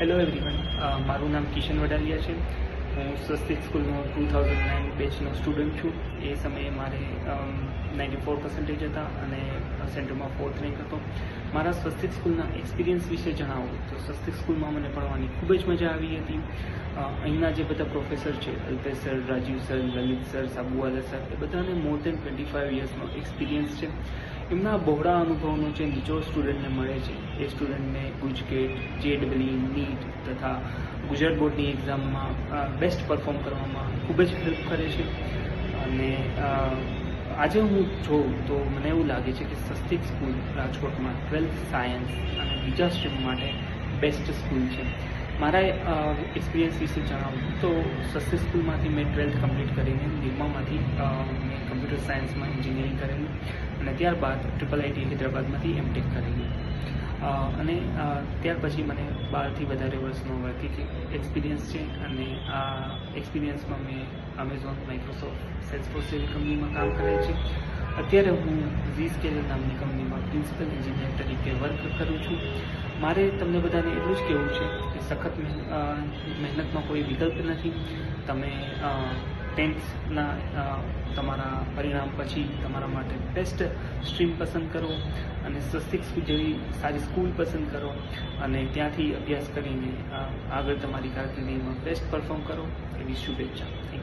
Hello everyone, મારું નામ કિશન વડાલિયા છે. હું સ્વસ્તિક સ્કૂલનો 2009 બેચનો સ્ટુડન્ટ છું. એ સમયે મારે 94% હતા અને સેન્ટરમાં 4th રેન્ક હતો. મારા સ્વસ્તિક સ્કૂલના એક્સપિરિયન્સ વિશે જણાવું તો સ્વસ્તિક સ્કૂલમાં મને ભણવાની ખૂબ જ મજા આવી હતી. અહીંના જે બધા પ્રોફેસર છે, Alpesh sir, Rajiv sir, Lalit sir, Sabuwala sir, એ બધાને મોર દેન 25 યર્સનો એક્સપિરિયન્સ છે. એમના બહોળા અનુભવનો જે નિચોડ સ્ટુડન્ટને મળે છે એ સ્ટુડન્ટને ગુજકેટ, JEE, નીટ તથા ગુજરાત બોર્ડની એક્ઝામમાં બેસ્ટ પરફોર્મ કરવામાં ખૂબ જ હેલ્પ કરે છે. અને આજે હું જોઉં તો મને એવું લાગે છે કે સ્વસ્તિક સ્કૂલ રાજકોટમાં 12th સાયન્સ અને બીજા સ્ટ્રીમ માટે બેસ્ટ સ્કૂલ છે. મારા એક્સપિરિયન્સ વિશે જણાવું તો સ્વસ્તિક સ્કૂલમાંથી મેં 12th કમ્પ્લીટ કરીને નિરમામાંથી મેં કમ્પ્યુટર સાયન્સમાં એન્જિનિયરિંગ કરેલું અને ત્યારબાદ IIIT હૈદરાબાદમાંથી MTech કરેલું. અને ત્યાર પછી મને 12 થી વધારે વર્ષનો વર્ક એક્સપિરિયન્સ છે અને આ એક્સપિરિયન્સમાં મેં Amazon, Microsoft, Salesforce જેવી કંપનીમાં કામ કરેલ છે. અત્યારે હું Zscaler નામની કંપનીમાં પ્રિન્સિપલ એન્જિનિયર તરીકે વર્ક કરું છું. મારે તમને બધાને એટલું જ કહેવું છે કે સખત મહેનતમાં કોઈ વિકલ્પ નથી. તમે 10thના તમારા પરિણામ પછી તમારા માટે બેસ્ટ સ્ટ્રીમ પસંદ કરો અને સ્વસ્તિક જેવી સારી સ્કૂલ પસંદ કરો અને ત્યાંથી અભ્યાસ કરીને આગળ તમારી કારકિર્દીમાં બેસ્ટ પરફોર્મ કરો એવી શુભેચ્છા. Thank you.